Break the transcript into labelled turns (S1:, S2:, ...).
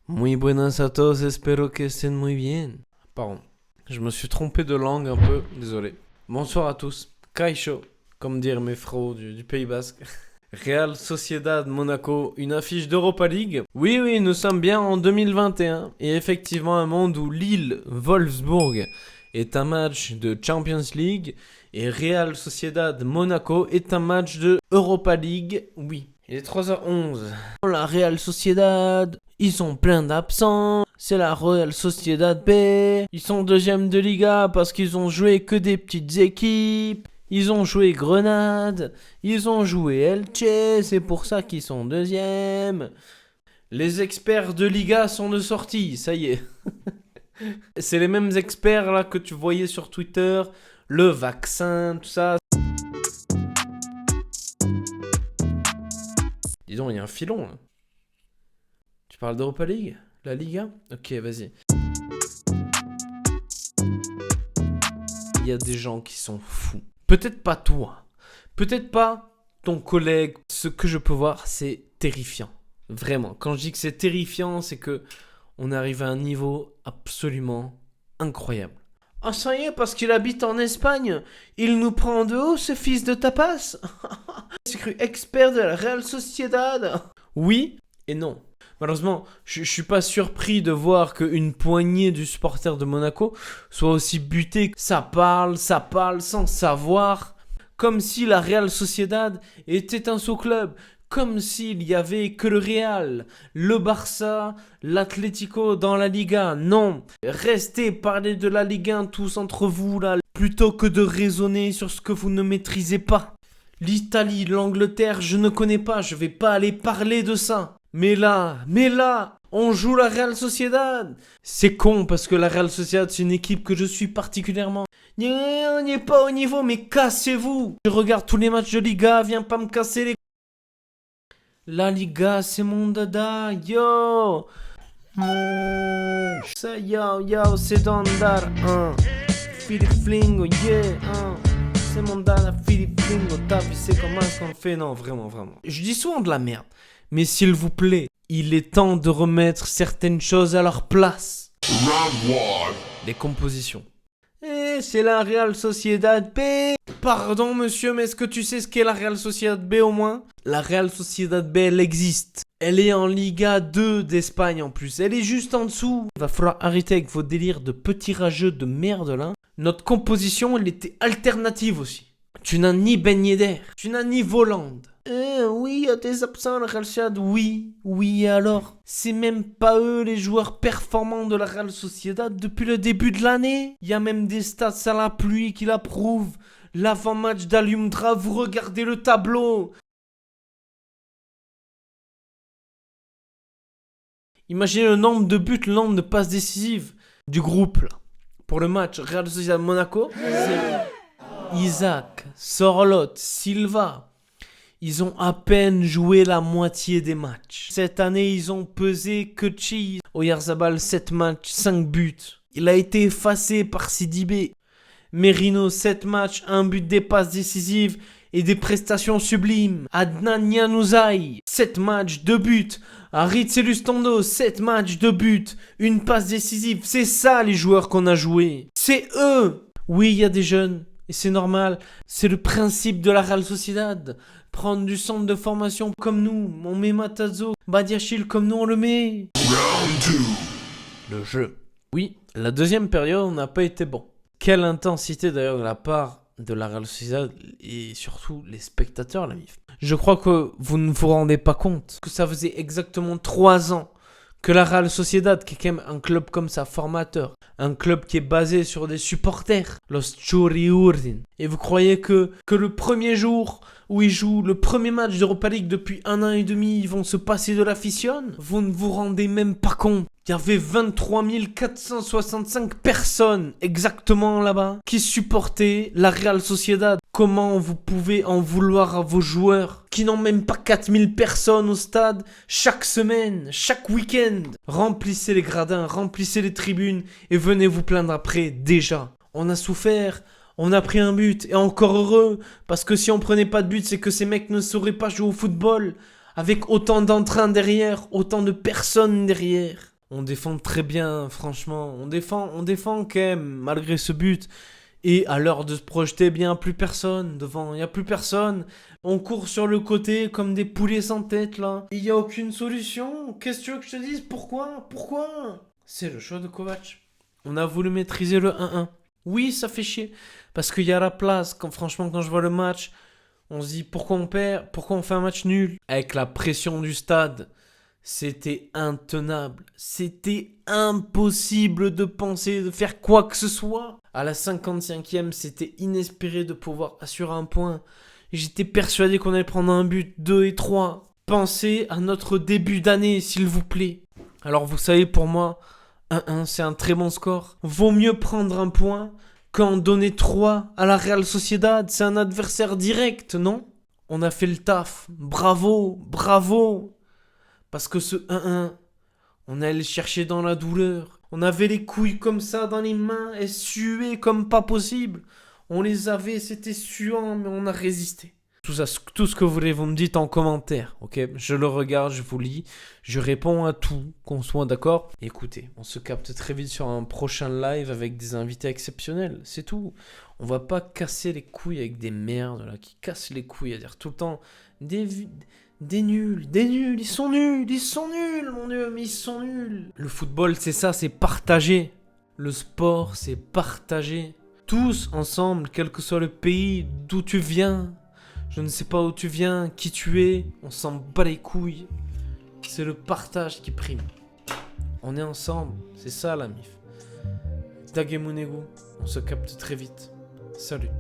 S1: Muy buenas a todos, espero que estén muy bien. Pardon, je me suis trompé de langue un peu, désolé. Bonsoir à tous, Kaisho, comme dire mes frères du Pays Basque. Real Sociedad Monaco, une affiche d'Europa League. Oui, nous sommes bien en 2021 et effectivement un monde où Lille-Wolfsburg est un match de Champions League et Real Sociedad Monaco est un match de Europa League. Oui, il est 3h11. La Real Sociedad, ils sont pleins d'absents. C'est la Real Sociedad B. Ils sont deuxième de Liga parce qu'ils ont joué que des petites équipes. Ils ont joué Grenade, ils ont joué Elche, c'est pour ça qu'ils sont deuxième. Les experts de Liga sont de sortie, ça y est. C'est les mêmes experts là que tu voyais sur Twitter, le vaccin, tout ça. Dis donc, il y a un filon là. Tu parles d'Europa League? La Liga? Ok, vas-y. Il y a des gens qui sont fous. Peut-être pas toi, peut-être pas ton collègue. Ce que je peux voir, c'est terrifiant. Vraiment, quand je dis que c'est terrifiant, c'est que on arrive à un niveau absolument incroyable. Ah ça y est, parce qu'il habite en Espagne, il nous prend de haut, ce fils de tapas. C'est cru expert de la Real Sociedad. Oui et non. Malheureusement, je suis pas surpris de voir qu'une poignée du supporter de Monaco soit aussi butée. Ça parle sans savoir. Comme si la Real Sociedad était un sous-club. Comme s'il y avait que le Real, le Barça, l'Atlético dans la Liga. Non, restez parler de la Ligue 1 tous entre vous là, plutôt que de raisonner sur ce que vous ne maîtrisez pas. L'Italie, l'Angleterre, je ne connais pas, je vais pas aller parler de ça. Mais là, on joue la Real Sociedad. C'est con parce que la Real Sociedad, c'est une équipe que je suis particulièrement. On n'est pas au niveau, mais cassez-vous. Je regarde tous les matchs de Liga, viens pas me casser les... La Liga, c'est mon dada, yo. Ça, yo, c'est Dandar, Philippe Flingo, yeah, c'est mon dada, Philippe Flingo, t'as vu, c'est comment est-ce qu'on fait? Non, vraiment. Je dis souvent de la merde. Mais s'il vous plaît, il est temps de remettre certaines choses à leur place. Les compositions. C'est la Real Sociedad B. Pardon monsieur, mais est-ce que tu sais ce qu'est la Real Sociedad B au moins? La Real Sociedad B, elle existe. Elle est en Liga 2 d'Espagne en plus. Elle est juste en dessous. Il va falloir arrêter avec vos délires de petits rageux de merde là. Notre composition, elle était alternative aussi. Tu n'as ni Ben Yedder, tu n'as ni Voland. Oui, il y a des absents, la Real Sociedad. Oui, et alors? C'est même pas eux les joueurs performants de la Real Sociedad depuis le début de l'année. Il y a même des stats à la pluie qui l'approuvent. L'avant-match d'Alhambra, vous regardez le tableau. Imaginez le nombre de buts, le nombre de passes décisives du groupe là. Pour le match Real Sociedad Monaco, c'est Isaac, Sorloth, Silva. Ils ont à peine joué la moitié des matchs. Cette année, ils ont pesé que Cheese. Oyarzabal, 7 matchs, 5 buts. Il a été effacé par Sidibé. Merino, 7 matchs, 1 but, des passes décisives et des prestations sublimes. Adnan Januzaj, 7 matchs, 2 buts. Aritz Lustondo, 7 matchs, 2 buts, une passe décisive. C'est ça les joueurs qu'on a joués. C'est eux. Oui, il y a des jeunes. Et c'est normal. C'est le principe de la Real Sociedad. Prendre du centre de formation comme nous. On met Matazo, Badiachil comme nous on le met. Round 2. Le jeu. Oui, la deuxième période n'a pas été bon. Quelle intensité d'ailleurs de la part de la Real Sociedad et surtout les spectateurs, la MIF. Je crois que vous ne vous rendez pas compte que ça faisait exactement 3 ans que la Real Sociedad, qui est quand même un club comme ça, formateur, un club qui est basé sur des supporters, los Churiurdin. Et vous croyez que le premier jour où ils jouent le premier match d'Europa League depuis 1 an et demi, ils vont se passer de l'afición? Vous ne vous rendez même pas compte. Il y avait 23 465 personnes exactement là-bas qui supportaient la Real Sociedad. Comment vous pouvez en vouloir à vos joueurs qui n'ont même pas 4000 personnes au stade chaque semaine, chaque week-end? Remplissez les gradins, remplissez les tribunes et venez vous plaindre après déjà. On a souffert, on a pris un but et encore heureux parce que si on prenait pas de but c'est que ces mecs ne sauraient pas jouer au football. avec autant d'entrain derrière, autant de personnes derrière. On défend très bien, franchement. On défend quand même, malgré ce but. Et à l'heure de se projeter, bien plus personne devant, il n'y a plus personne. On court sur le côté comme des poulets sans tête là. Il n'y a aucune solution. Qu'est-ce que tu veux que je te dise? Pourquoi? C'est le choix de Kovac. On a voulu maîtriser le 1-1. Oui, ça fait chier. Parce qu'il y a la place. Franchement, quand je vois le match, on se dit pourquoi on perd? Pourquoi on fait un match nul? Avec la pression du stade, c'était intenable. C'était impossible de penser, de faire quoi que ce soit. À la 55e, c'était inespéré de pouvoir assurer un point. J'étais persuadé qu'on allait prendre un but, 2 et 3. Pensez à notre début d'année, s'il vous plaît. Alors vous savez, pour moi, 1-1, c'est un très bon score. Vaut mieux prendre un point qu'en donner 3 à la Real Sociedad. C'est un adversaire direct, non? On a fait le taf. Bravo. Parce que ce 1-1, on allait le chercher dans la douleur. On avait les couilles comme ça dans les mains et suées comme pas possible. On les avait, c'était suant, mais on a résisté. Tout ce que vous voulez, vous me dites en commentaire, ok? Je le regarde, je vous lis, je réponds à tout, qu'on soit d'accord. Écoutez, on se capte très vite sur un prochain live avec des invités exceptionnels, c'est tout. On va pas casser les couilles avec des merdes là, qui cassent les couilles à dire tout le temps des nuls, ils sont nuls, mon Dieu, mais ils sont nuls. Le football, c'est ça, c'est partager. Le sport, c'est partager. Tous ensemble, quel que soit le pays, d'où tu viens. Je ne sais pas où tu viens, qui tu es, on s'en bat les couilles. C'est le partage qui prime. On est ensemble, c'est ça la mif. Dagemunegu, on se capte très vite. Salut.